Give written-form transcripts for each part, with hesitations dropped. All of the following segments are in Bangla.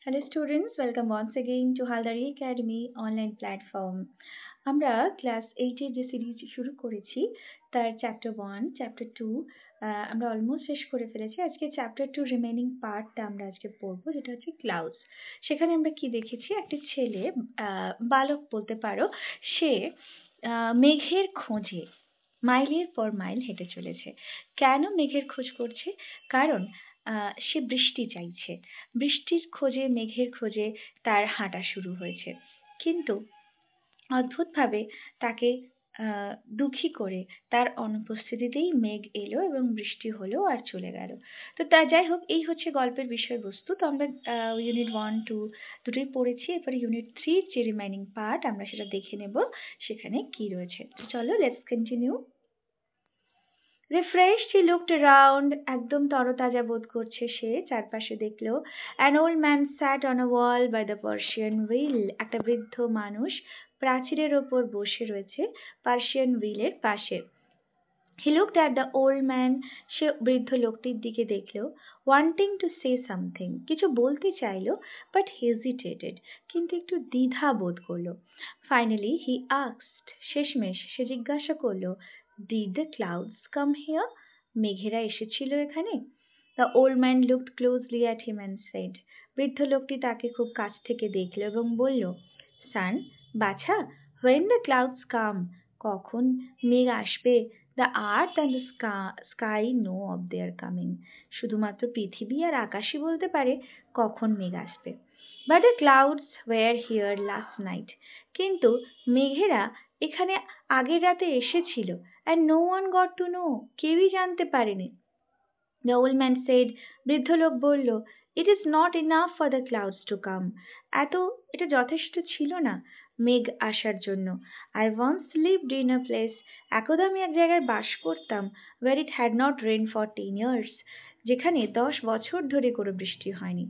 Hello students, welcome once again to Haldari Academy online platform. আমরা ক্লাস 8 এর যে সিরিজ শুরু করেছি তার চ্যাপ্টার 1, চ্যাপ্টার 2 আমরা অলমোস্ট শেষ করে ফেলেছি। আজকে চ্যাপ্টার 2 রিমেইনিং পার্টটা আমরা আজকে পড়বো, যেটা হচ্ছে ক্লাউডস। সেখানে আমরা কি দেখেছি, একটা ছেলে বালক বলতে পারো, সে মেঘের খোঁজে মাইলের পর মাইল হেঁটে চলেছে। কেন মেঘের খোঁজ করছে? কারণ সে বৃষ্টি চাইছে। বৃষ্টির খোঁজে, মেঘের খোঁজে তার হাঁটা শুরু হয়েছে। কিন্তু অদ্ভুতভাবে তাকে দুঃখী করে তার অনুপস্থিতিতেই মেঘ এলো এবং বৃষ্টি হলো আর চলে গেল। তো তা যাই হোক, এই হচ্ছে গল্পের বিষয়বস্তু। তো আমরা ইউনিট 1, 2 দুটোই পড়েছি। এরপরে ইউনিট 3 যে রিমাইনিং পার্ট আমরা সেটা দেখে নেব, সেখানে কি রয়েছে। তো চলো, let's continue. Refreshed, he looked around. একদম তরতাজা বোধ করছে সে। চারপাশে দেখলো। An old man sat on a wall by the Persian wheel. একটা বৃদ্ধ মানুষ প্রাচীরের ওপর বসে রয়েছে পার্সিয়ান হুইলের পাশে। He looked at the old man. সে বৃদ্ধ লোকটির দিকে দেখলো, wanting to say something. কিছু বলতে চাইলো, but hesitated. কিন্তু একটু দ্বিধা বোধ করলো। Finally, he asked. শেষমেশ সে জিজ্ঞাসা করলো, Did the clouds come here? মেঘেরা এসেছিল এখানে? The old man looked closely at him and said. বৃদ্ধ লোকটি তাকে খুব কাছ থেকে দেখলো এবং বলল, Son, বাছা, when the clouds come, কখন মেঘ আসবে? The earth and the sky know of their coming. শুধুমাত্র পৃথিবী আর আকাশই বলতে পারে কখন মেঘ আসবে। But the clouds were here last night. কিন্তু মেঘেরা এখানে আগের রাতে এসেছিল, and no one got to know. কেউই জানতে পারেনি। The old man said. বৃদ্ধ লোক বলল, It is not enough for the clouds to come. এটা যথেষ্ট ছিল না মেঘ আসার জন্য। I once lived in a place. একদা আমি এক জায়গায় বাস করতাম, where it had not rained for 10 years. যেখানে 10 বছর ধরে কোনো বৃষ্টি হয়নি।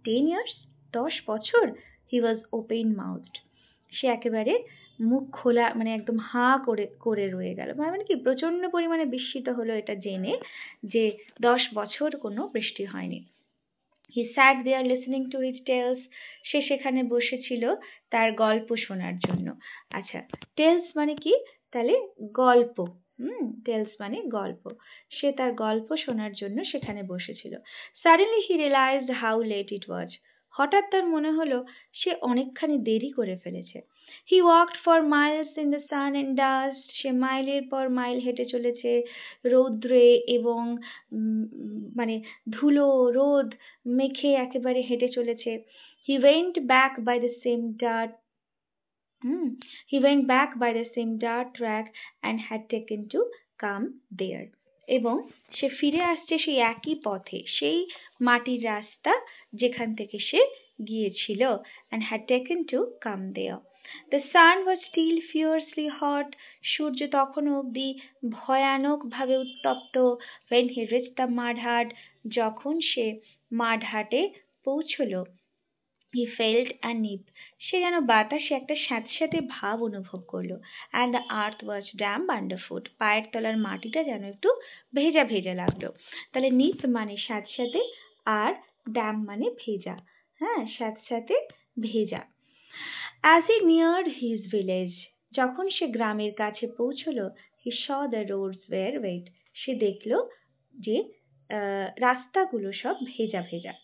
10 years? 10 বছর? He was open mouthed. সে একেবারে মুখ খোলা, মানে একদম হাঁ করে রয়ে গেল। মানে কি, প্রচন্ড পরিমাণে বিস্মিত হলো এটা জেনে যে 10 বছর কোনো বৃষ্টি হয়নি। He sat there listening to his tales. সে সেখানে বসেছিল তার গল্প শোনার জন্য। আচ্ছা, টেলস মানে কি? তাহলে গল্প। টেলস মানে গল্প। সে তার গল্প শোনার জন্য সেখানে বসেছিল। Suddenly he realized how late it was. হঠাৎ তার মনে হলো সে অনেকখানি দেরি করে ফেলেছে। He walked for miles in the sun and dust. সে মাইলের পর মাইল হেঁটে চলেছে রৌদ্রে এবং মানে ধুলো, রোদ মেখে একেবারে হেঁটে চলেছে। He went back by the same dirt track and had taken to come there. এবং সে ফিরে আসছে সেই একই পথে, সেই মাটির রাস্তা যেখান থেকে সে গিয়েছিল, and had taken to come there. The sun was still fiercely hot. সূর্য তখনও অবধি ভয়ানকভাবে উত্তপ্ত। When he reached the mud hut. যখন সে মাডহাটে পৌঁছলো, he felt a nip. সে যেন বাতাসে একটা স্যাঁতস্যাঁতে ভাব অনুভব করলো। And the earth was damp underfoot. পায়ের তলার মাটিটা যেন একটু ভেজা ভেজা লাগলো। তাহলে নিপ মানে স্যাঁতস্যাঁতে আর ড্যাম্প মানে ভেজা। হ্যাঁ, স্যাঁতস্যাঁতে ভেজা। As he neared his village. যখন সে গ্রামের কাছে পৌঁছলো, he saw the roads were wet. সে দেখলো যে রাস্তাগুলো সব ভেজা ভেজা।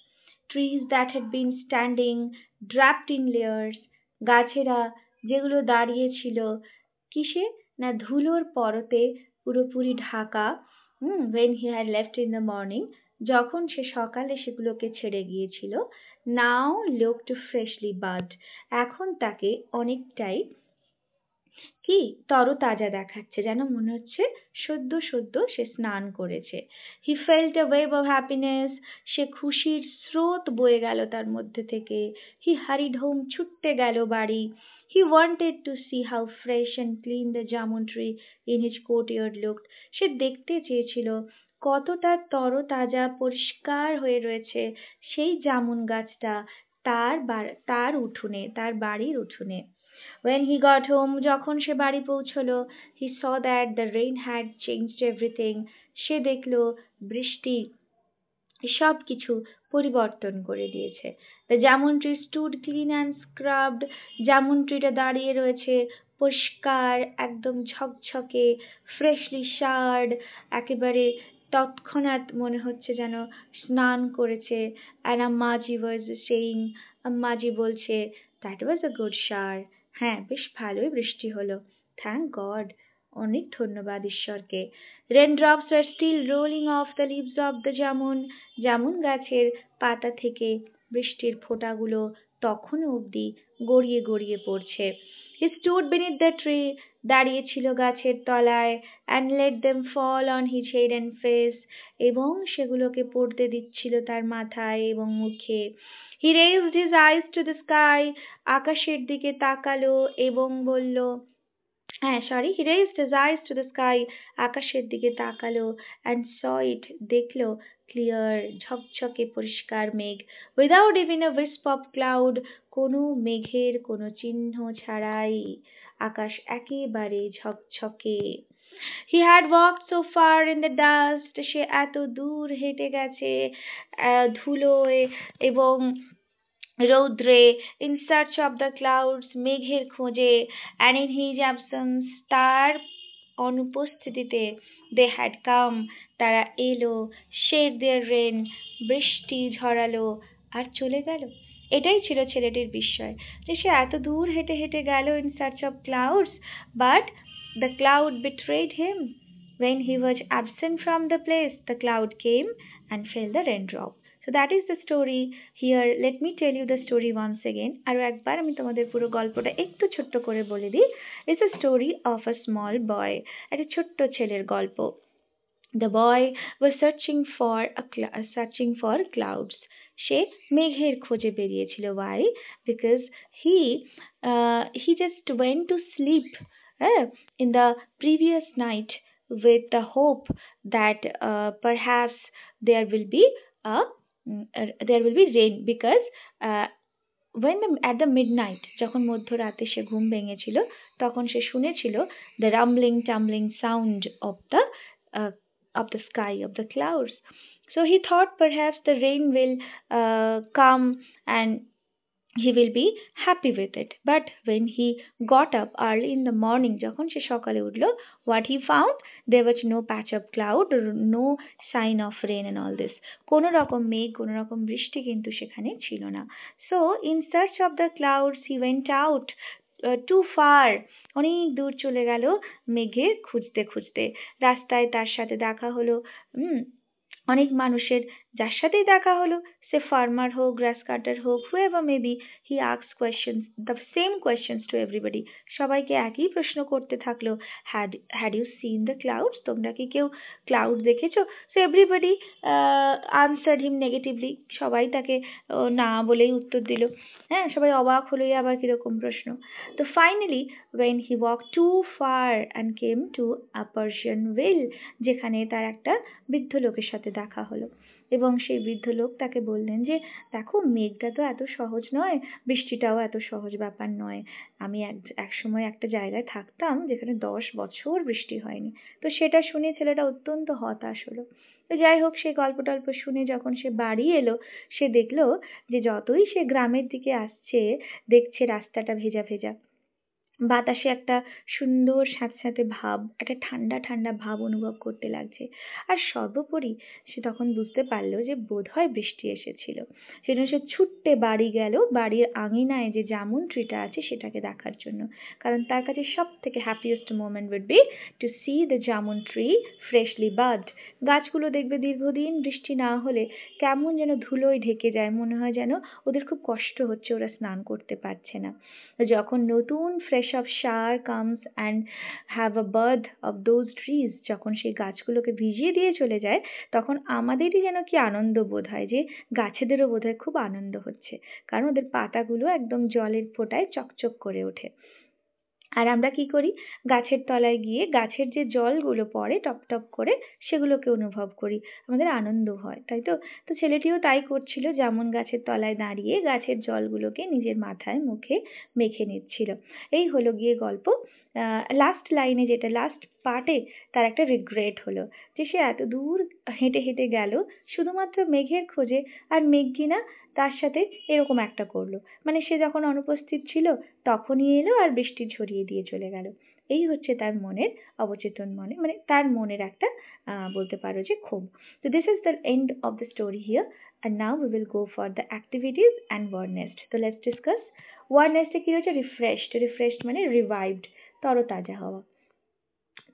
Trees that had been standing draped in layers. গাছেরা যেগুলো দাঁড়িয়ে ছিল কিসে? না ধুলোর পরতে পুরোপুরি Dhaka. When he had left in the morning. যখন সে সকালে সেগুলোকে ছেড়ে গিয়েছিল, now looked freshly budded. এখন তাকে অনেকটাই কি তরতাজা দেখাচ্ছে, যেন মনে হচ্ছে সদ্য সদ্য সে স্নান করেছে। He felt a wave of happiness. সে খুশির স্রোত বয়ে গেল তার মধ্যে থেকে। He hurried home. ছুটতে গেল বাড়ি। He wanted to see how fresh and clean the jamun tree in his courtyard looked. সে দেখতে চেয়েছিল কতটা তরতাজা পরিষ্কার হয়ে রয়েছে সেই জামুন গাছটা তার উঠোনে, তার বাড়ির উঠোনে। When he got home, যখন সে বাড়ি পৌঁছলো, he saw that the rain had changed everything. সে দেখলো বৃষ্টি সব কিছু পরিবর্তন করে দিয়েছে। The jamun tree stood clean and scrubbed. জামুন ট্রিটা দাঁড়িয়ে রয়েছে পরিষ্কার, একদম ঝকঝকে, ফ্রেশলি শার্ড, একেবারে তৎক্ষণাৎ মনে হচ্ছে যেন স্নান করেছে। অ্যান্ড আম্মাজি ওয়াজ সেইং, আম্মাজি বলছে, that was a good shower. হ্যাঁ, বেশ ভালোই বৃষ্টি হলো। থ্যাংক গড, অনেক ধন্যবাদ ঈশ্বরকে। Raindrops were still rolling off the leaves of the jamun. Jamun গাছের পাতা থেকে বৃষ্টির ফোঁটাগুলো তখনও অবধি গড়িয়ে গড়িয়ে পড়ছে। He stood beneath the tree, দাঁড়িয়ে ছিল গাছের তলায়, and let them fall on his head and face, এবং সেগুলোকে পড়তে দিচ্ছিল তার মাথায় এবং মুখে। He raised his eyes to the sky, আকাশের দিকে তাকালো এবং বলল, he raised his eyes to the sky, আকাশের দিকে তাকালো, and saw it, দেখলো, clear, ঝকঝকে পরিষ্কার মেঘ, without even a wisp of cloud, কোনো মেঘের কোনো চিহ্ন ছাড়াই আকাশ একেবারে ঝকঝকে। He had walked so far in the dust, সে এত দূর হেঁটে গেছে ধুলোয় এবং রৌদ্রে, in search of the clouds, মেঘের খোঁজে, and in his absence, তার অনুপস্থিতিতে, they had come, তারা এলো, shed their rain, বৃষ্টি ঝরালো আর চলে গেল। এটাই ছিল ছেলেটির বিস্ময়, যে সে এত দূর হেঁটে হেঁটে গেল in search of clouds, but the cloud betrayed him. When he was absent from the place, the cloud came and fell the raindrop. So that is the story. Here let me tell you the story once again. আরো একবার আমি তোমাদের পুরো গল্পটা একটু ছোট্ট করে বলে দিই। It's a story of a small boy. একটা ছোট্ট ছেলের গল্প। The boy was searching for clouds. সে মেঘের খোঁজে বেরিয়েছিল। Why? Because he just went to sleep in the previous night with the hope that perhaps there will be rain, because at the midnight, যখন মধ্যরাতে সে ঘুম ভেঙেছিল, তখন সে শুনেছিল the rumbling tumbling sound of the sky, of the clouds. So he thought perhaps the rain will come and he will be happy with it. But when he got up early in the morning, যখন সে সকালে উঠলো, what he found? There was no patch of cloud, no sign of rain and all this. কোনো রকম মেঘ, কোনো রকম বৃষ্টি কিন্তু সেখানে ছিল না। So in search of the clouds, he went out too far. অনেক দূর চলে গেল মেঘের খুঁজতে খুঁজতে। রাস্তায় তার সাথে দেখা হলো অনেক মানুষের, যার সাথেই দেখা হলো, সে ফার্মার হোক, গ্রাস কাটার হোক, whoever may be, he asked questions, the same questions to everybody. সবাইকে একই প্রশ্ন করতে থাকলো, had you seen the clouds? তোমরা কি কেউ ক্লাউড দেখেছো? So everybody answered him negatively. সবাই তাকে না বলেই উত্তর দিল। হ্যাঁ, সবাই অবাক হলো, আবার কিরকম প্রশ্ন। তো finally when he walked too far and came to a Persian well, যেখানে তার একটা বৃদ্ধ লোকের সাথে দেখা হলো, এবং সেই বৃদ্ধ লোক তাকে বললেন যে, দেখো, মেঘটা তো এত সহজ নয়, বৃষ্টিটাও এত সহজ ব্যাপার নয়। আমি এক সময় একটা জায়গায় থাকতাম যেখানে 10 বছর বৃষ্টি হয়নি। তো সেটা শুনে ছেলেটা অত্যন্ত হতাশ হলো। তো যাই হোক, সেই গল্প টল্প শুনে যখন সে বাড়ি এলো, সে দেখলো যে যতই সে গ্রামের দিকে আসছে, দেখছে রাস্তাটা ভেজা ভেজা, বাতাসে একটা সুন্দর স্যাঁতস্যাঁতে ভাব, একটা ঠান্ডা ঠান্ডা ভাব অনুভব করতে লাগছে। আর সর্বোপরি সে তখন বুঝতে পারলো যে বোধহয় বৃষ্টি এসেছিল। সেজন্য সে ছুট্টে বাড়ি গেল, বাড়ির আঙিনায় যে জামুন ট্রিটা আছে সেটাকে দেখার জন্য। কারণ তার কাছে সব থেকে happiest moment would be to see the jamun tree freshly bud. গাছগুলো দেখবে দীর্ঘদিন বৃষ্টি না হলে কেমন যেন ধুলোয় ঢেকে যায়, মনে হয় যেন ওদের খুব কষ্ট হচ্ছে, ওরা স্নান করতে পারছে না। যখন নতুন fresh of shower comes and have a birth of those trees, যখন সেই গাছগুলোকে ভিজিয়ে দিয়ে চলে যায়, তখন আমাদেরই যেন কি আনন্দ বোধ হয়, যে গাছেদেরও বোধ হয় খুব আনন্দ হচ্ছে, কারণ ওদের পাতাগুলো একদম জলের ফোঁটায় চকচক করে ওঠে। আর আমরা কি করি? গাছের তলায় গিয়ে গাছের যে জলগুলো পড়ে টপ টপ করে, সেগুলোকে অনুভব করি, আমাদের আনন্দ হয়, তাই তো? তো ছেলেটিও তাই করছিল, জামুন গাছের তলায় দাঁড়িয়ে গাছের জলগুলোকে নিজের মাথায় মুখে মেখে নিচ্ছিল। এই হলো গিয়ে গল্প। লাস্ট লাইনে যেটা, লাস্ট পার্টে তার একটা রিগ্রেট হলো যে সে এত দূর হেঁটে হেঁটে গেল শুধুমাত্র মেঘের খোঁজে, আর মেঘ কিনা তার সাথে এরকম একটা করলো, মানে সে যখন অনুপস্থিত ছিল তখনই এলো আর বৃষ্টি ঝরিয়ে দিয়ে চলে গেল। এই হচ্ছে তার মনের অবচেতন মনে, মানে তার মনের একটা বলতে পারো যে ক্ষোভ। So this is the end of the story here, and now we will go for the activities and word nest. So let's discuss. Word nest এ কি হচ্ছে? refreshed, refreshed মানে revived, তরতাজা হওয়া,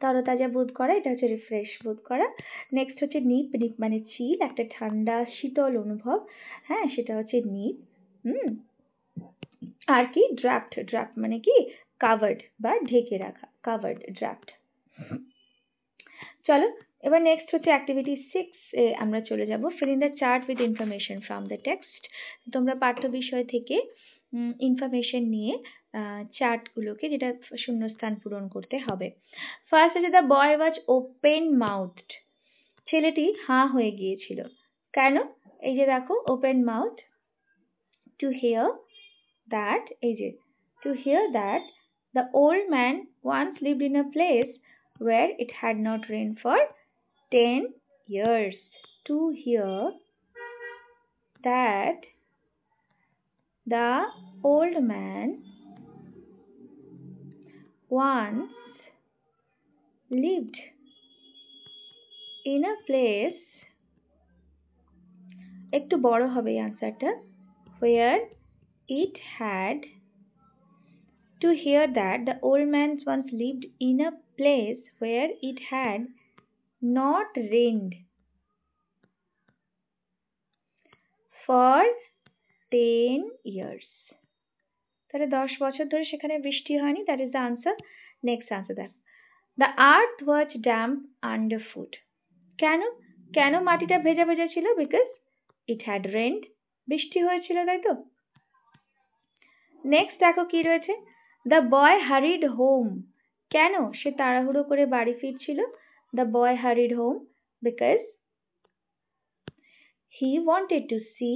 তরতাজা বোধ করা, এটা হচ্ছে রিফ্রেশ বোধ করা। নেক্সট হচ্ছে নিপ, নিপ মানে চিল, একটা ঠান্ডা শীতল অনুভব, হ্যাঁ সেটা হচ্ছে নিপ। আর কি ড্রাফট, ড্রাফট মানে কি কাভার্ড বা ঢেকে রাখা, কাভার্ড ড্রাফট। চলো এবার নেক্সট হচ্ছে অ্যাক্টিভিটি 6 এ আমরা চলে যাব। fill in the chart with information from the text. তোমরা পাঠ্য বিষয় থেকে ইনফরমেশন নিয়ে চার্টগুলোকে, যেটা শূন্যস্থান পূরণ করতে হবে। ফার্স্ট হচ্ছে দ্য বয় ওয়াজ ওপেন মাউথড, ছেলেটি হাঁ হয়ে গিয়েছিল। কেন? এই যে দেখো open mouth, to hear that, এই যে to hear that the old man once lived in a place where it had not rained for 10 years. To hear that the old man once lived in a place, একটু বড় হবে এই আনসারটা, where it had, to hear that the old man once lived in a place where it had not rained for 10 years. তাহলে 10 বছর ধরে সেখানে বৃষ্টি হয়নি, that is the answer. Next answer দেখো, the earth was damp underfoot. কেন? কেন মাটিটা ভেজা ভেজা ছিল? বিকজ ইট হ্যাড রেন্ড, বৃষ্টি হয়েছিল, তাই তো। নেক্সট দেখো কি রয়েছে, দ্য বয় হারিড হোম। কেন সে তাড়াহুড়ো করে বাড়ি ফিরছিল? The boy হারিড home because he wanted to C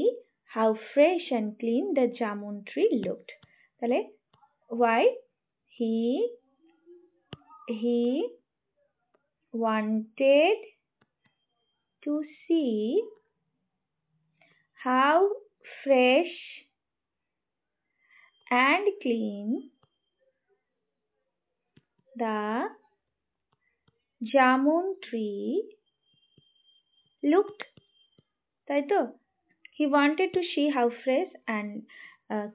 how fresh and clean the jamun tree looked. তাহলে why he wanted to see how fresh and clean the jamun tree looked, তাই তো। he wanted to see how fresh and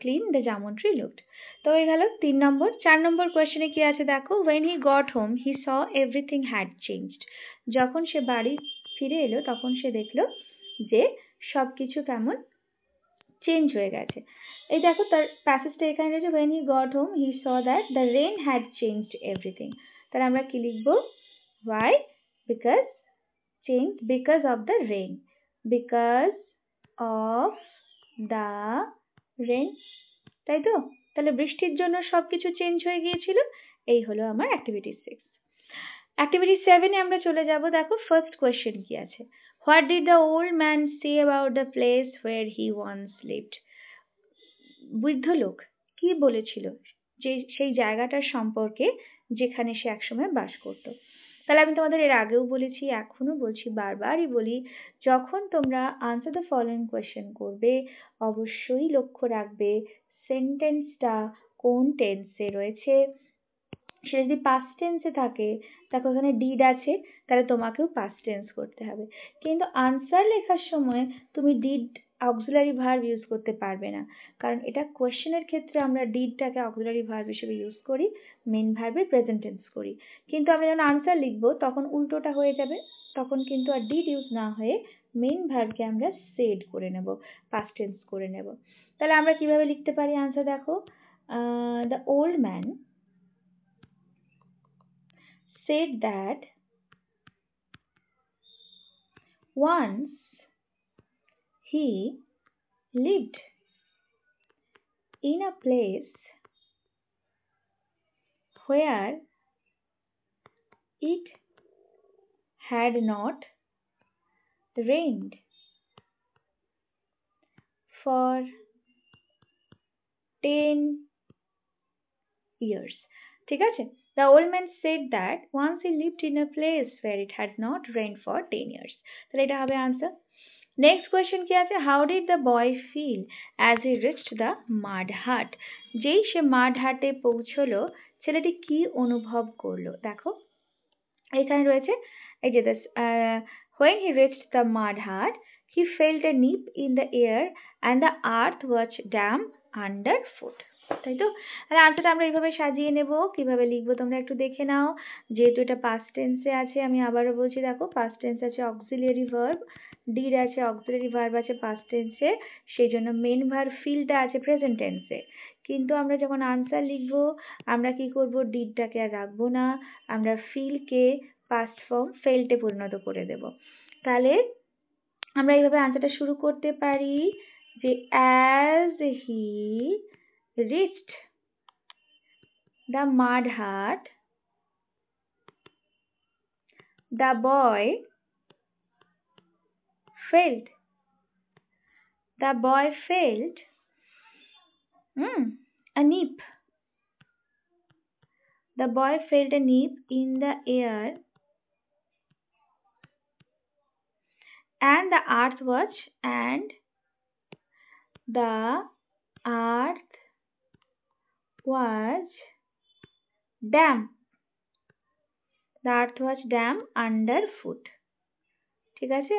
clean the jamun tree looked. তো এই গেল 3 নম্বর। 4 নম্বর কোয়েশ্চেনে কি আছে দেখো, when he got home he saw everything had changed. যখন সে বাড়ি ফিরে এলো তখন সে দেখলো যে সবকিছু কেমন চেঞ্জ হয়ে গেছে। এই দেখো তার প্যাসেজটা এখানে রয়েছে, when he got home he saw that the rain had changed everything. তাহলে আমরা কি লিখবো? why? because changed because of the rain, because of the rain, তাই তো। তাহলে বৃষ্টির জন্য সবকিছু চেঞ্জ হয়ে গিয়েছিল। এই হলো আমার অ্যাক্টিভিটি 6। অ্যাক্টিভিটি 7 এ আমরা চলে যাব। দেখো ফার্স্ট কোয়েশ্চেন কি আছে, what did the old man say about the place where he once lived. বৃদ্ধ লোক কি বলেছিল যে সেই জায়গাটার সম্পর্কে যেখানে সে একসময় বাস করত। তাহলে আমি তোমাদের এর আগেও বলেছি, এখনো বলছি, বারবারই বলি, যখন তোমরা আনসার দ্য ফলোইং কোয়েশ্চেন করবে অবশ্যই লক্ষ্য রাখবে সেন্টেন্সটা কোন টেন্সে রয়েছে। সে যদি পাস্ট টেন্সে থাকে, দেখো এখানে ডিড আছে, তাহলে তোমাকেও পাস্ট টেন্স করতে হবে। কিন্তু আনসার লেখার সময় তুমি ডিড অক্সিলারি ভার্ব ইউজ করতে পারবে না, কারণ এটা কোয়েশ্চেনের ক্ষেত্রে আমরা ডিডটাকে অক্সিলারি ভার্ব হিসেবে ইউজ করি, মেন ভার্বের প্রেজেন্ট টেন্স করি। কিন্তু আমরা যখন আনসার লিখবো তখন উল্টোটা হয়ে যাবে, তখন কিন্তু আর ডিড ইউজ না হয়ে মেন ভার্বকে আমরা সেড করে নেব, পাস্ট টেন্স করে নেব। তাহলে আমরা কিভাবে লিখতে পারি আনসার দেখো, the old man said that once he lived in a place where it had not rained for 10 years. ঠিক আছে, The old man said that once he lived in a place where it had not rained for 10 years. তাহলে এটা হবে answer. Next question কি আছে? How did the boy feel as he reached the mud hut? যেই সে mud hut এ পৌঁছলো, ছেলেটি কি অনুভব করলো? দেখো এখানে রয়েছে এই যে when he reached the mud hut, he felt a nip in the air and the earth was damp underfoot. তাই তো? তাহলে আনসারটা আমরা এইভাবে সাজিয়ে নেব। কিভাবে লিখবো তোমরা একটু দেখে নাও। যেহেতু এটা past tense এ আছে, আমি আবারও বলছি দেখো past tense আছে auxiliary verb, did আছে auxiliary verb আছে past tense এ, সেই জন্য main verb feel টা আছে present tense এ। কিন্তু আমরা যখন আনসার লিখবো আমরা কি করব, did টাকে আর রাখবো না, আমরা feel কে past form felt এ পরিণত করে দেব। তাহলে আমরা এইভাবে আনসারটা শুরু করতে পারি যে as he reached the mud hut, the boy felt a nip. The boy felt a nip in the air and the earth was damp. The earth was damp underfoot. ঠিক আছে?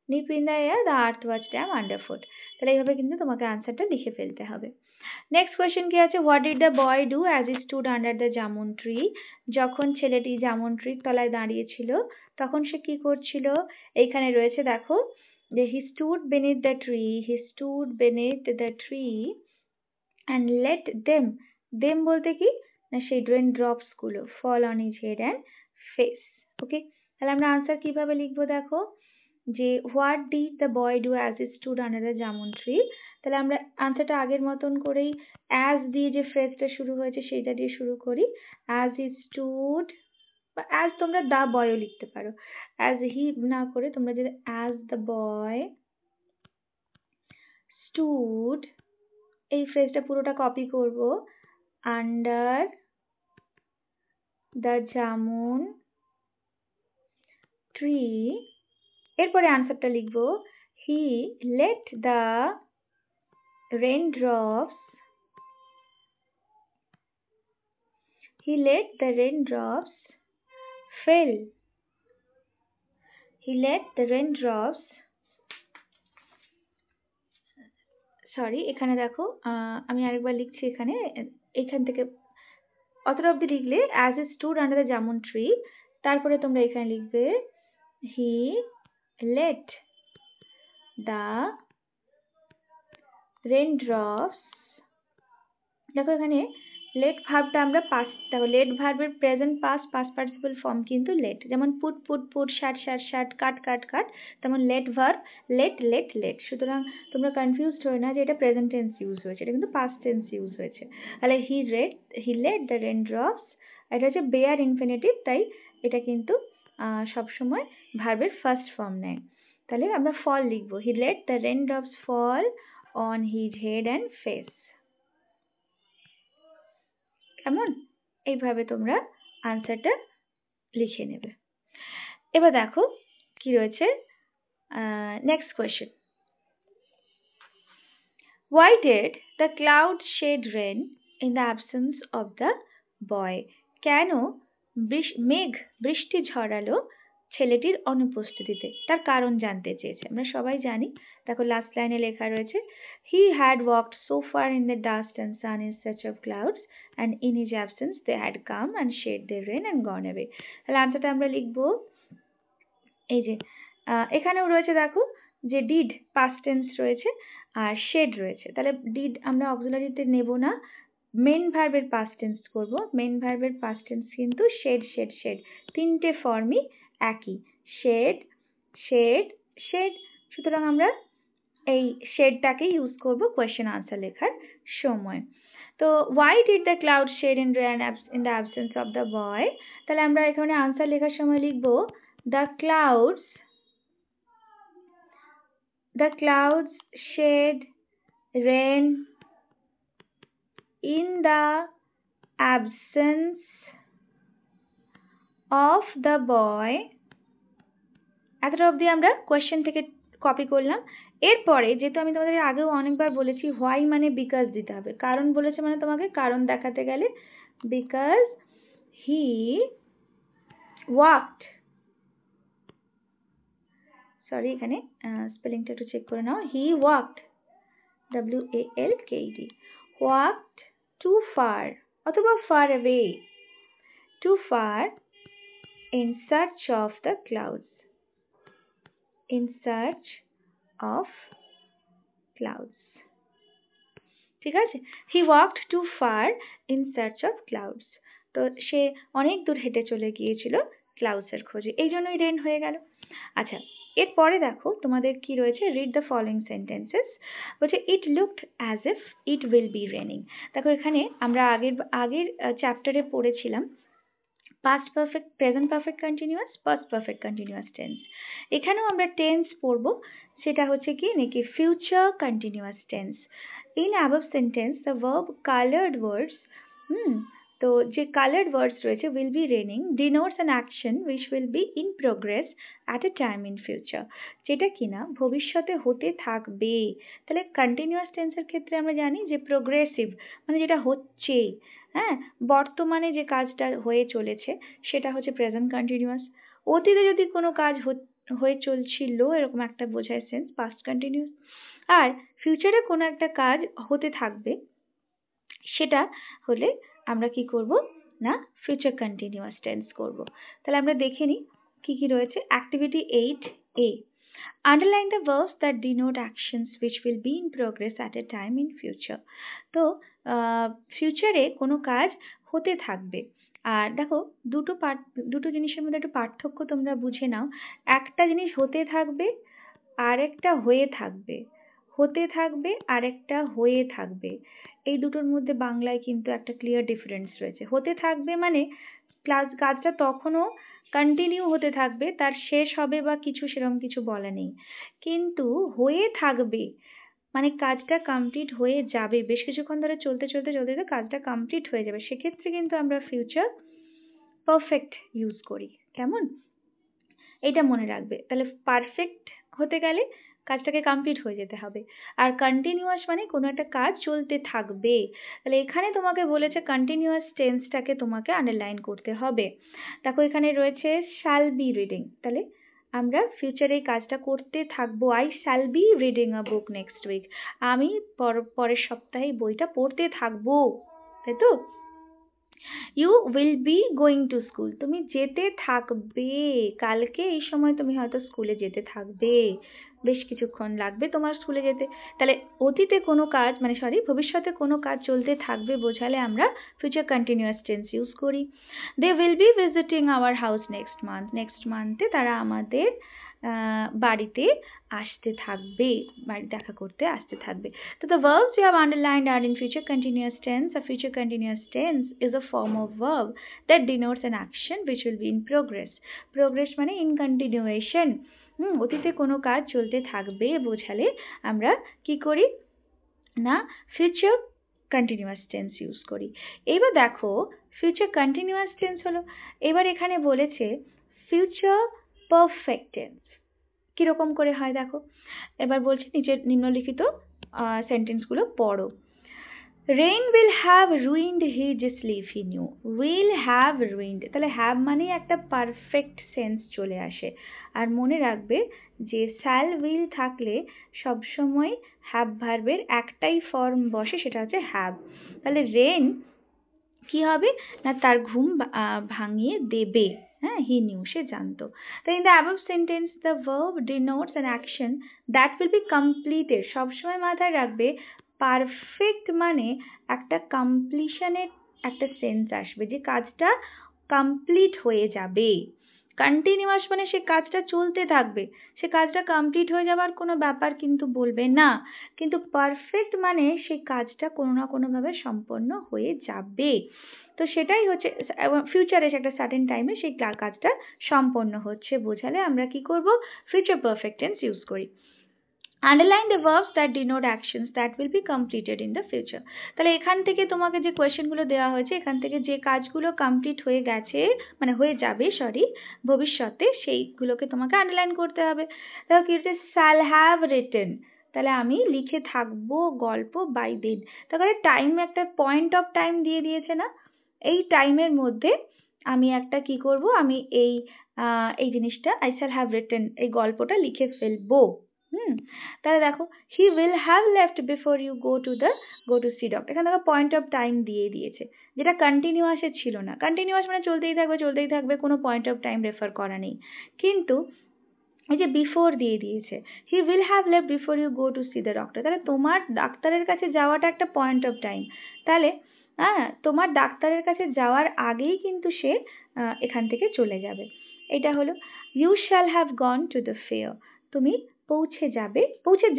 Nip in the air, the earth was damp underfoot. তাহলে এইভাবে কিন্তু তোমাকে আনসারটা লিখে ফেলতে হবে। নেক্সট কোয়েশ্চেন কি আছে? What did the boy do as he stood under the jamun tree? যখন ছেলেটি জামুন ট্রির তলায় দাঁড়িয়েছিল তখন সে কি করছিল? এইখানে রয়েছে দেখো যে হি stood beneath the tree and let them বলতে কি না সেই রেন ড্রপস গুলো fall on his head and face. ওকে, তাহলে আমরা আনসার কিভাবে লিখবো দেখো যে what did the boy do as he stood under the jamun tree. তাহলে আমরা আনসারটা আগের মতন করেই অ্যাজ দিয়ে যে ফ্রেজটা শুরু হয়েছে সেইটা দিয়ে শুরু করি। অ্যাজ হি স্টুড বা অ্যাজ তোমরা দা বয়ও লিখতে পারো, অ্যাজ হি না করে তোমরা যদি অ্যাজ দ্য বয় স্টুড এই ফ্রেজটা পুরোটা কপি করব আন্ডার দ্য জামুন ট্রি, এরপরে আনসারটা লিখব হি let the raindrops fell. Sorry এখানে দেখো আমি আরেকবার লিখছি, এখান থেকে অতটা অব্দি লিখলে as a stood under the jamun tree, তারপরে তোমরা এখানে লিখবে হি লেট দ্য raindrops। দেখো এখানে লেট ভার্বটা আমরা পাস্ট, দেখো লেট ভার্বের প্রেজেন্ট পাস্ট পার্টিসিপল ফর্ম কিন্তু লেট, যেমন পুট শার্ট কাট, তেমন লেট ভার্ব লেট। সুতরাং তোমরা কনফিউজড হয়ে না যে এটা প্রেজেন্ট টেন্স ইউজ হয়েছে, এটা কিন্তু পাস্ট টেন্স ইউজ হয়েছে। তাহলে হি লেট দ্য রেনড্রপস, এটা হচ্ছে বেয়ার ইনফিনিটিভ, তাই এটা কিন্তু সবসময় ভার্বের ফার্স্ট ফর্ম নেয়। তাহলে আমরা ফল লিখবো, he let the raindrops fall on his head and face. কেমন? এইভাবে তোমরা আনসারটা লিখে নেবে। এবার দেখো কি রয়েছে next question. Why did the cloud shed rain in the absence of the boy? কেন মেঘ বৃষ্টি ঝরালো ছেলেটির অনুপস্থিতিতে? তার কারণ জানতে চেয়েছে। আমরা সবাই জানি, দেখো লাস্ট লাইনে লেখা রয়েছে he had walked so far in the dust and sun in search of clouds and in his absence they had come and shed their rain and gone away. তাহলে আনসারটা আমরা লিখবো এই যে এখানেও রয়েছে দেখো যে ডিড পাস্ট টেন্স রয়েছে আর শেড রয়েছে। তাহলে ডিড আমরা অক্সিলারিতে নেব না, মেন ভার্বের পাস্ট টেন্স করব। মেন ভার্বের পাস্ট টেন্স কিন্তু শেড, তিনটে ফর্মই একই, শেড। সুতরাং আমরা এই শেডটাকে ইউজ করব কোয়েশ্চেন আনসার লেখার সময়। তো why did the cloud shed in rain in the absence of the boy? তাহলে আমরা এখানে আনসার লেখার সময় লিখব the clouds shed rain in the absence of the boy, এতটা অবধি আমরা কোয়েশ্চেন থেকে কপি করলাম। এরপরে যেহেতু আমি তোমাদের আগেও অনেকবার বলেছি হোয়াই মানে বিকজ দিতে হবে, কারণ বলেছে মানে তোমাকে কারণ দেখাতে গেলে বিকজ হি ওয়াকড, সরি এখানে স্পেলিংটা একটু চেক করে নাও, he walked, WALKED, walked too far অথবা far away, too far in search of the clouds, in search of clouds, ঠিক আছে। he walked too far in search of clouds, তো সে অনেক দূর হেঁটে চলে গিয়েছিল ক্লাউডস এর খোঁজে, এই জন্যই রেন হয়ে গেল। আচ্ছা, এরপরে দেখো তোমাদের কি রয়েছে, রিড দ্য ফলোইং সেন্টেন্সেস, বলছে it looked as if it will be raining. দেখো এখানে আমরা আগের চ্যাপ্টারে পড়েছিলাম past perfect, present perfect continuous, past perfect continuous tense। এখানেও আমরা টেন্স পড়বো, সেটা হচ্ছে কি নাকি future continuous tense। in above sentence the verb colored words, তো যে colored words রয়েছে will be raining denotes an action which will be in progress at a time in future, যেটা কিনা ভবিষ্যতে হতে থাকবে। তাহলে কন্টিনিউয়াস টেন্সের ক্ষেত্রে আমরা জানি যে প্রোগ্রেসিভ মানে যেটা হচ্ছে, হ্যাঁ, বর্তমানে যে কাজটা হয়ে চলেছে সেটা হচ্ছে প্রেজেন্ট কন্টিনিউয়াস। অতীতে যদি কোনো কাজ হয়ে চলছিল এরকম একটা বোঝায় সেন্স পাস্ট কন্টিনিউয়াস। আর ফিউচারে কোনো একটা কাজ হতে থাকবে সেটা হলে আমরা কি করব না ফিউচার কন্টিনিউয়াস টেন্স করব। তাহলে আমরা দেখে নিই কি কি রয়েছে। Activity 8A, underline the verbs that denote actions which will be in progress at a time in future। তো ফিউচারে কোনো কাজ হতে থাকবে। আর দেখো দুটো জিনিসের মধ্যে একটু পার্থক্য তোমরা বুঝে নাও। একটা জিনিস হতে থাকবে আর একটা হয়ে থাকবে, হতে থাকবে আর একটা হয়ে থাকবে, এই দুটোর মধ্যে বাংলায় কিন্তু একটা ক্লিয়ার ডিফারেন্স রয়েছে। হতে থাকবে মানে কাজটা তখনও কন্টিনিউ হতে থাকবে, তার শেষ হবে বা কিছু সেরকম কিছু বলা নেই। কিন্তু হয়ে থাকবে মানে কাজটা কমপ্লিট হয়ে যাবে, বেশ কিছুক্ষণ ধরে চলতে চলতে চলতে চলতে কাজটা কমপ্লিট হয়ে যাবে, সেক্ষেত্রে কিন্তু আমরা ফিউচার পারফেক্ট ইউজ করি। কেমন, এটা মনে রাখবে। তাহলে পারফেক্ট হতে গেলে কাজটাকে কমপ্লিট হয়ে যেতে হবে, আর কন্টিনিউয়াস মানে কোনো একটা কাজ চলতে থাকবে। তাহলে এখানে তোমাকে বলেছে কন্টিনিউয়াস টেন্সটাকে তোমাকে আন্ডারলাইন করতে হবে। দেখো এখানে রয়েছে শ্যাল বি রিডিং, তাহলে আমরা ফিউচারে এই কাজটা করতে থাকবো। I shall be reading a book next week, আমি পরের সপ্তাহে বইটা পড়তে থাকবো, তাই তো। You will be going to school, তুমি যেতে থাকবে, কালকে এই সময় তুমি হয়তো স্কুলে যেতে থাকবে, বেশ কিছুক্ষণ লাগবে তোমার স্কুলে যেতে। তাহলে অতীতে কোনো কাজ মানে ভবিষ্যতে কোনো কাজ চলতে থাকবে বোঝালে আমরা ফিউচার কন্টিনিউয়াস টেন্স ইউজ করি। They will be visiting our house next month, next মান্থে তারা আমাদের বাড়িতে আসতে থাকবে, বাড়ি দেখা করতে আসতে থাকবে। তো the verbs you have underlined are in future continuous tense. A future continuous tense is a form of verb that denotes an action which will be in progress. Progress মানে in continuation, অতীতে কোনো কাজ চলতে থাকবে বোঝালে আমরা কি করি না future continuous tense ইউজ করি। এবার দেখো future continuous tense হলো, এবার এখানে বলেছে future perfect tense কিরকম করে হয় দেখো। এবার বলছি নিচের নিম্নলিখিত সেন্টেন্সগুলো পড়ো। Rain will have ruined his sleep he knew, will have ruined, তাহলে have মানেই একটা পারফেক্ট সেন্স চলে আসে। আর মনে রাখবে যে shall will থাকলে সবসময় have ভার্বের একটাই ফর্ম বসে, সেটা হচ্ছে have। তাহলে রেন কি হবে না তার ঘুম ভাঙিয়ে দেবে, হ্যাঁ, হি নিউ সে জানতো। তো in the above sentence the verb denotes an action that will be completed, সবসময় মাথায় রাখবে পারফেক্ট মানে একটা কমপ্লিশনের একটা সেন্স আসবে, যে কাজটা কমপ্লিট হয়ে যাবে। কন্টিনিউয়াস মানে সে কাজটা চলতে থাকবে, সে কাজটা কমপ্লিট হয়ে যাবার কোনো ব্যাপার কিন্তু বলবে না। কিন্তু পারফেক্ট মানে সেই কাজটা কোনো না কোনোভাবে সম্পন্ন হয়ে যাবে। তো সেটাই হচ্ছে ফিউচারে একটা সার্টেন টাইমে সেই কাজটা সম্পন্ন হচ্ছে বোঝালে আমরা কি করব ফিউচার পারফেক্ট টেন্স ইউজ করি। Underline the verbs that denote actions that will be completed in the future. তাহলে এখান থেকে তোমাকে যে কোয়েশ্চেনগুলো দেওয়া হয়েছে, এখান থেকে যে কাজগুলো কমপ্লিট হয়ে গেছে, মানে হয়ে যাবে ভবিষ্যতে, সেইগুলোকে তোমাকে আন্ডারলাইন করতে হবে। দেখো কি হচ্ছে, shall have written, তাহলে আমি লিখে থাকবো গল্প বাই দিন। তারপরে টাইম, একটা পয়েন্ট অফ টাইম দিয়ে দিয়েছে না, এই টাইমের মধ্যে আমি একটা কি করব, আমি এই জিনিসটা I shall have written, এই গল্পটা লিখে ফেলবো। তাহলে দেখো he will have left before you go to see doctor, এখানে দেখো পয়েন্ট অফ টাইম দিয়ে দিয়েছে, যেটা কন্টিনিউয়াসে ছিল না। কন্টিনিউয়াস মানে চলতেই থাকবে, কোনো পয়েন্ট অফ টাইম রেফার করা নেই। কিন্তু এই যে বিফোর দিয়ে দিয়েছে, he will have left before you go to see the doctor, তাহলে তোমার ডাক্তারের কাছে যাওয়াটা একটা পয়েন্ট অফ টাইম। তাহলে তোমার ডাক্তারের কাছে যাওয়ার আগেই কিন্তু সে এখান থেকে চলে যাবে। এটা হলো you shall have gone to the fair, তুমি পৌঁছে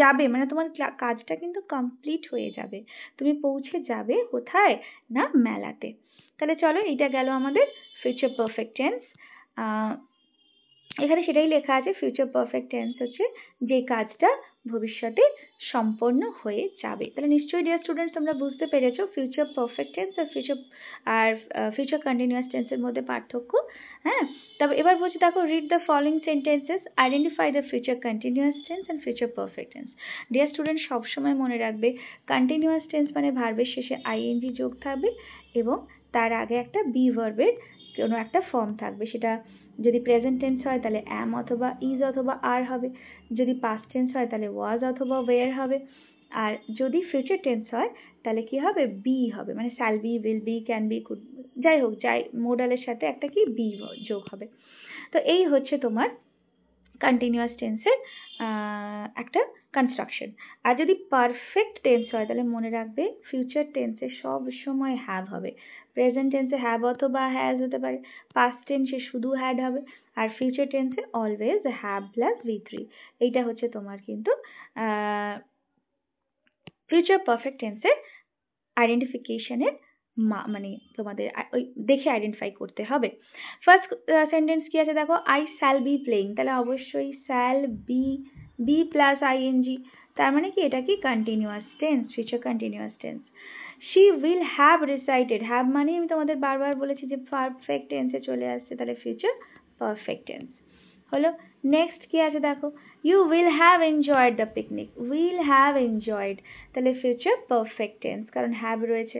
যাবে মানে তোমার কাজটা কিন্তু কমপ্লিট হয়ে যাবে, তুমি পৌঁছে যাবে কোথায় না, মেলাতে। তাহলে চলো, এটা গেল আমাদের ফিউচার পারফেক্ট টেন্স। এখানে সেটাই লেখা আছে, ফিউচার পারফেক্ট টেন্স হচ্ছে যে কাজটা ভবিষ্যতে সম্পন্ন হয়ে যাবে। তাহলে নিশ্চয়ই ডিয়ার স্টুডেন্টস তোমরা বুঝতে পেরেছো ফিউচার পারফেক্ট টেন্স আর ফিউচার কন্টিনিউয়াস টেন্সের মধ্যে পার্থক্য। হ্যাঁ, তবে এবার বলছি, দেখো, read the following sentences, identify the future continuous tense and future perfect tense. Dear student সবসময় মনে রাখবে, কন্টিনিউয়াস টেন্স মানে ভার্বের শেষে আইএনজি যোগ থাকবে এবং তার আগে একটা বি ভার্বের কোনো একটা ফর্ম থাকবে। সেটা যদি প্রেজেন্ট টেন্স হয় তাহলে অ্যাম অথবা ইজ অথবা আর হবে, যদি পাস্ট টেন্স হয় তাহলে ওয়াজ অথবা ওয়ের হবে, আর যদি ফিউচার টেন্স হয় তাহলে কি হবে, বি হবে, মানে shall be, will be, can be, could, যাই হোক, মোডালের সাথে একটা কি বি যোগ হবে। তো এই হচ্ছে তোমার কন্টিনিউয়াস টেন্সের একটা কনস্ট্রাকশন। আর যদি পারফেক্ট টেন্স হয় তাহলে মনে রাখবে ফিউচার টেন্সে সব সময় হ্যাভ হবে, প্রেজেন্ট টেন্সে হ্যাভ অথবা হ্যাজ হতে পারে, পাস্ট টেন্সে শুধু হ্যাড হবে, আর ফিউচার টেন্সে অলওয়েজ হ্যাভ প্লাস V3। এইটা হচ্ছে তোমার কিন্তু ফিউচার পারফেক্ট টেন্সের আইডেন্টিফিকেশনের মানে তোমাদের ওই দেখে আইডেন্টিফাই করতে হবে। ফার্স্ট সেন্টেন্স কি আছে দেখো, আই শ্যাল বি প্লেইং, তাহলে অবশ্যই শ্যাল বি প্লাস আইএনজি, তার মানে কি এটা কি continuous tense, future continuous tense. She will have recited, have মানে আমি তোমাদের বারবার বলেছি যে পারফেক্ট টেন্সে চলে আসছে, তাহলে ফিউচার পারফেক্ট টেন্স হলো। নেক্সট কি আছে দেখো, you will have enjoyed the picnic, will have enjoyed, তাহলে ফিউচার পারফেক্ট টেন্স, কারণ হ্যাভ রয়েছে।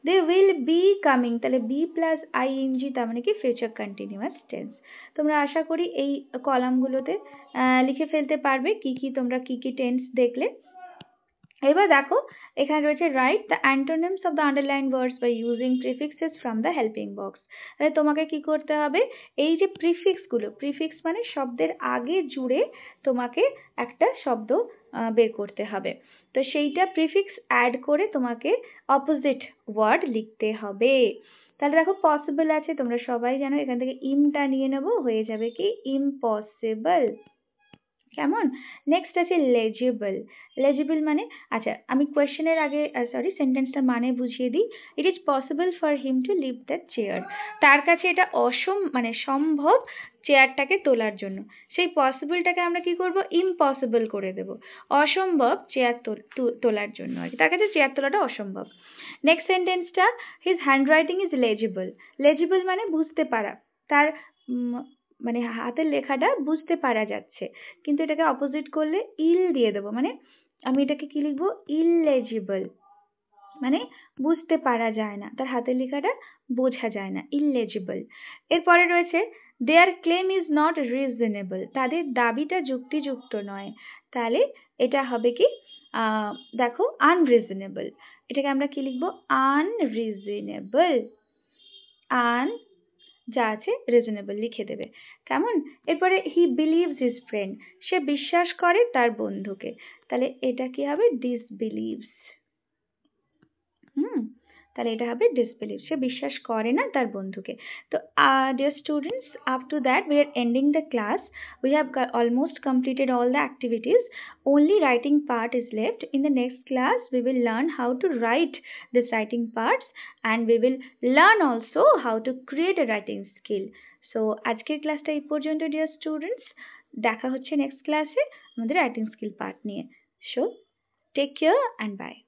দে উইল বি কামিং, তাহলে বি প্লাস আইএনজি, তার মানে কি ফিউচার কন্টিনিউয়াস টেন্স। তোমরা আশা করি এই কলামগুলোতে লিখে ফেলতে পারবে তোমরা কি টেন্স দেখলে। এবার দেখো এখানে রয়েছে write the antonyms of the underline words by using prefixes from the helping box. তাহলে তোমাকে কি করতে হবে, এই যে প্রিফিক্স মানে শব্দের আগে জুড়ে তোমাকে একটা শব্দ বের করতে হবে, তো সেইটা প্রিফিক্স অ্যাড করে তোমাকে অপোজিট ওয়ার্ড লিখতে হবে। তাহলে দেখো পসিবল আছে, তোমরা সবাই জানো, এখান থেকে ইমটা নিয়ে নেবো, হয়ে যাবে কি ইম্পসিবল। কেমন? নেক্সট আছে লেজিবল মানে, আচ্ছা আমি কোয়েশ্চেনের আগে সেন্টেন্সটার মানে বুঝিয়ে দিই। It is possible for him to leave that chair, তার কাছে এটা মানে সম্ভব চেয়ারটাকে তোলার জন্য। সেই পসিবলটাকে আমরা কি করব, ইম্পসিবল করে দেব, অসম্ভব চেয়ার তোলার জন্য আর কি, তার কাছে চেয়ার তোলাটা অসম্ভব। নেক্সট সেন্টেন্সটা, হিজ হ্যান্ডরাইটিং ইজ লেজিবল মানে বুঝতে পারা, তার মানে হাতের লেখাটা বুঝতে পারা যাচ্ছে, কিন্তু এটাকে অপোজিট করলে ইল দিয়ে দেবো, মানে আমি এটাকে কি লিখবো, ইললেজিবল, মানে বুঝতে পারা যায় না, তার হাতের লেখাটা বোঝা যায় না, ইললেজিবল। এরপরে রয়েছে দেয়ার ক্লেম ইজ নট রিজনেবল, তাদের দাবিটা যুক্তিযুক্ত নয়, তাহলে এটা হবে কি দেখো আনরিজনেবল, এটাকে আমরা কি লিখবো, আনরিজনেবল, যা আছে রিজনেবল লিখে দেবে, কেমন? এরপরে হি বিলিভস হিজ ফ্রেন্ড, সে বিশ্বাস করে তার বন্ধুকে, তাহলে এটা কি হবে, ডিসবিলিভস। তাহলে এটা হবে ডিসবিলিভ, সে বিশ্বাস করে না তার বন্ধুকে। তো dear students, up to that we are ending the class. We have almost completed all the activities. Only writing part is left. In the next class we will learn how to write this writing parts, and we will learn also how to create a writing skill. So আজকের ক্লাসটা এই পর্যন্ত ডিয়ার স্টুডেন্টস, দেখা হচ্ছে নেক্সট ক্লাসে আমাদের রাইটিং স্কিল পার্ট নিয়ে। So, take care and bye.